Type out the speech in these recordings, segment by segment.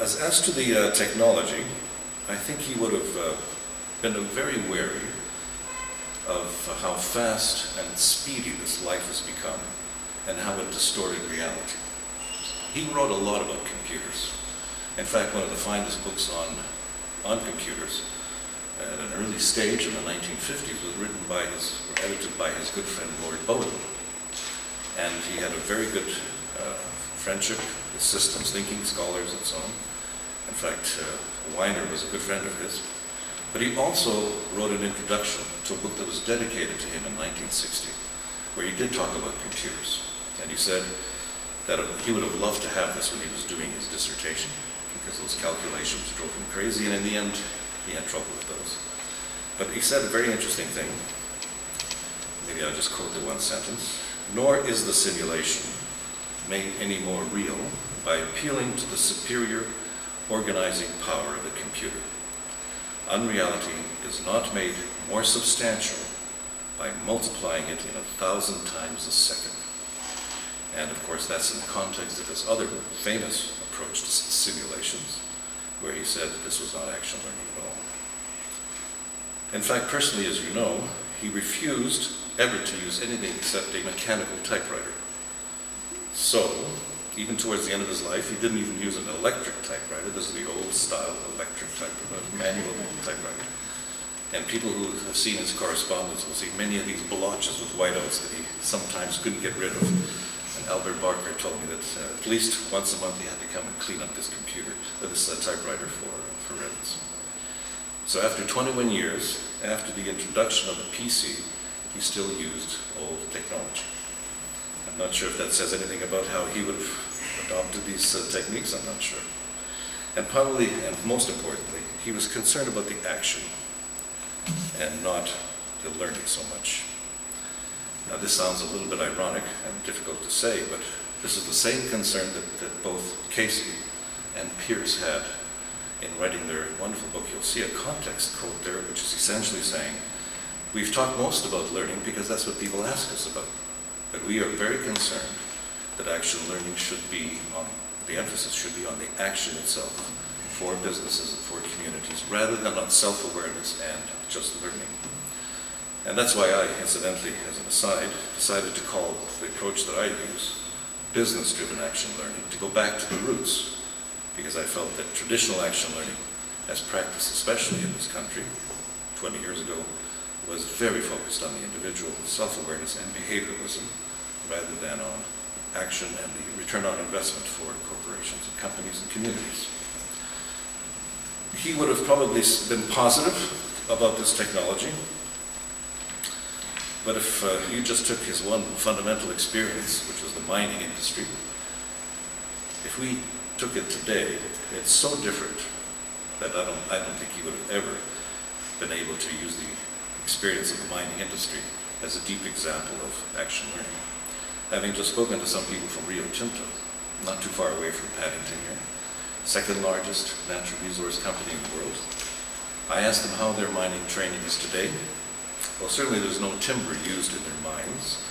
As to the technology, I think he would have been very wary of how fast and speedy this life has become and how it distorted reality. He wrote a lot about computers. In fact, one of the finest books on computers at an early stage in the 1950s was written by or edited by his good friend Lord Bowden. And he had a very good friendship with systems thinking scholars and so on. In fact, Weiner was a good friend of his. But he also wrote an introduction to a book that was dedicated to him in 1960, where he did talk about computers. And he said that he would have loved to have this when he was doing his dissertation, because those calculations drove him crazy, and in the end, he had trouble with those. But he said a very interesting thing. Maybe I'll just quote the one sentence. "Nor is the simulation made any more real by appealing to the superior organizing power of the computer. Unreality is not made more substantial by multiplying it in 1,000 times a second." And of course, that's in the context of his other famous approach to simulations, where he said that this was not action learning at all. In fact, personally, as you know, he refused ever to use anything except a mechanical typewriter. So, even towards the end of his life, he didn't even use an electric typewriter. This is the old style electric typewriter, manual typewriter. And people who have seen his correspondence will see many of these blotches with whiteouts that he sometimes couldn't get rid of. And Albert Barker told me that at least once a month he had to come and clean up this computer, this typewriter for remnants. So after 21 years, after the introduction of the PC, he still used old technology. I'm not sure if that says anything about how he would have adopted these techniques, I'm not sure. And probably, and most importantly, he was concerned about the action and not the learning so much. Now this sounds a little bit ironic and difficult to say, but this is the same concern that both Casey and Pierce had in writing their wonderful book. You'll see a context quote there, which is essentially saying, we've talked most about learning because that's what people ask us about. But we are very concerned that action learning should be on, the emphasis should be on the action itself for businesses and for communities, rather than on self-awareness and just learning. And that's why I, incidentally, as an aside, decided to call the approach that I use business-driven action learning, to go back to the roots, because I felt that traditional action learning, as practiced especially in this country 20 years ago, was very focused on the individual, self-awareness and behavioralism, rather than on action and the return on investment for corporations and companies and communities. He would have probably been positive about this technology, but if you just took his one fundamental experience, which was the mining industry, if we took it today, it's so different that I don't think he would have ever been able to use the experience of the mining industry as a deep example of action learning. Having just spoken to some people from Rio Tinto, not too far away from Paddington here, second largest natural resource company in the world, I asked them how their mining training is today. Well, certainly there's no timber used in their mines.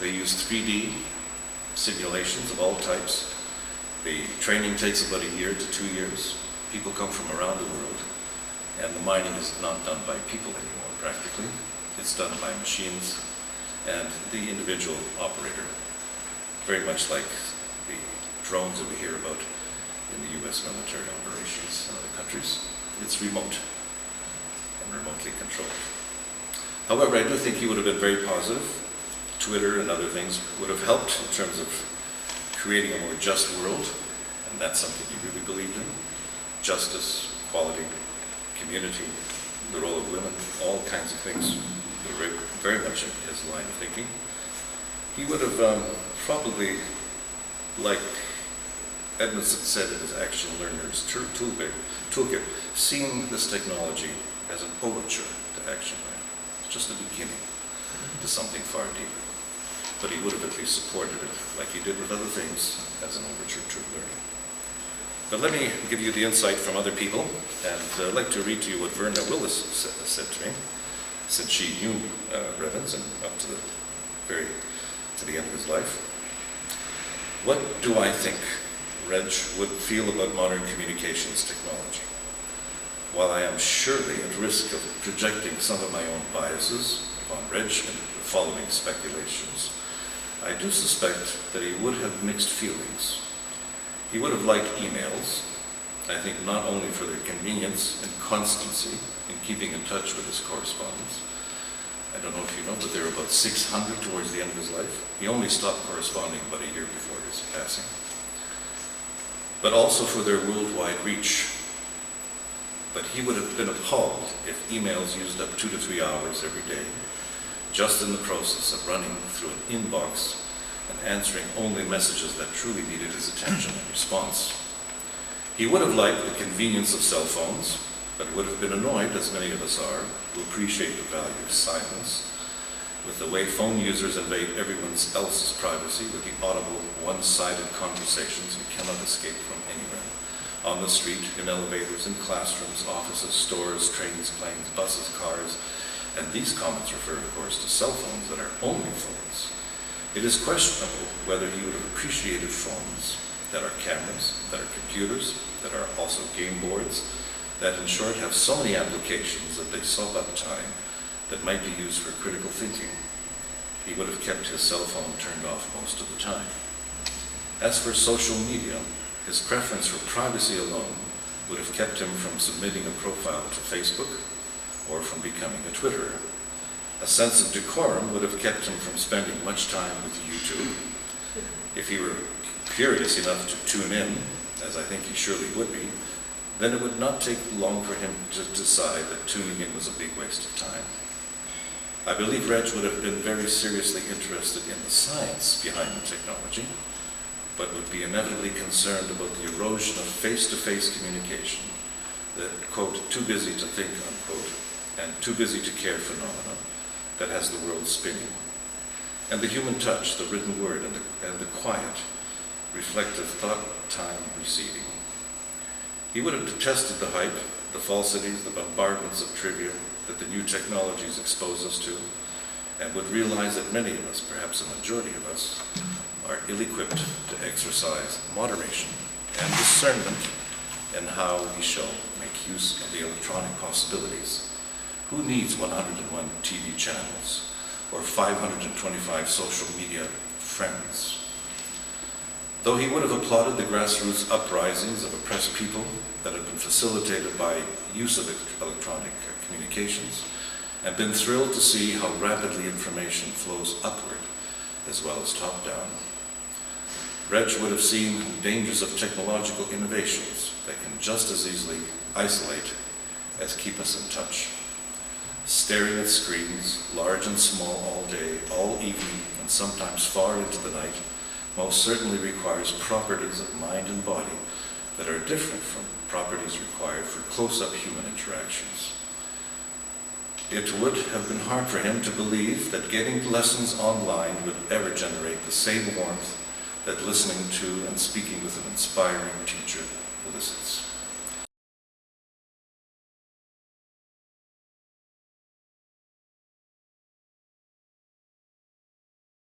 They use 3D simulations of all types. The training takes about a year to 2 years. People come from around the world, and the mining is not done by people anymore, practically. It's done by machines and the individual operator, very much like the drones that we hear about in the US military operations in other countries. It's remote and remotely controlled. However, I do think he would have been very positive. Twitter and other things would have helped in terms of creating a more just world, and that's something he really believed in. Justice, equality, community, the role of women, all kinds of things that were very much in his line of thinking. He would have probably, like Edmondson said in his Action Learner's Toolkit, seen this technology as an overture to action learning. Just the beginning to something far deeper. But he would have at least supported it, like he did with other things, as an overture to learning. But let me give you the insight from other people, and I'd like to read to you what Verna Willis said to me, since she knew Revens and up to the end of his life. What do I think Reg would feel about modern communications technology. While I am surely at risk of projecting some of my own biases upon Reg in the following speculations, I do suspect that he would have mixed feelings. He would have liked emails, I think not only for their convenience and constancy in keeping in touch with his correspondence. I don't know if you know, but there were about 600 towards the end of his life. He only stopped corresponding about a year before his passing. But also for their worldwide reach. But he would have been appalled if emails used up 2 to 3 hours every day, just in the process of running through an inbox and answering only messages that truly needed his attention and response. He would have liked the convenience of cell phones, but would have been annoyed, as many of us are, who appreciate the value of silence, with the way phone users invade everyone else's privacy with the audible, one-sided conversations you cannot escape from anywhere. On the street, in elevators, in classrooms, offices, stores, trains, planes, buses, cars, and these comments refer, of course, to cell phones that are only phones. It is questionable whether he would have appreciated phones that are cameras, that are computers, that are also game boards, that in short have so many applications that they suck up time that might be used for critical thinking. He would have kept his cell phone turned off most of the time. As for social media, his preference for privacy alone would have kept him from submitting a profile to Facebook or from becoming a Twitterer. A sense of decorum would have kept him from spending much time with YouTube. If he were curious enough to tune in, as I think he surely would be, then it would not take long for him to decide that tuning in was a big waste of time. I believe Reg would have been very seriously interested in the science behind the technology, but would be inevitably concerned about the erosion of face-to-face communication, the, quote, too busy to think, unquote, and too busy to care phenomenon that has the world spinning, and the human touch, the written word, and the quiet, reflective thought time receding. He would have detested the hype, the falsities, the bombardments of trivia that the new technologies expose us to, and would realize that many of us, perhaps a majority of us, are ill-equipped to exercise moderation and discernment in how we shall make use of the electronic possibilities. Who needs 101 TV channels or 525 social media friends? Though he would have applauded the grassroots uprisings of oppressed people that had been facilitated by use of electronic communications, and been thrilled to see how rapidly information flows upward as well as top-down, Reg would have seen the dangers of technological innovations that can just as easily isolate as keep us in touch. Staring at screens, large and small, all day, all evening, and sometimes far into the night, most certainly requires properties of mind and body that are different from properties required for close-up human interactions. It would have been hard for him to believe that getting lessons online would ever generate the same warmth that listening to and speaking with an inspiring teacher elicits.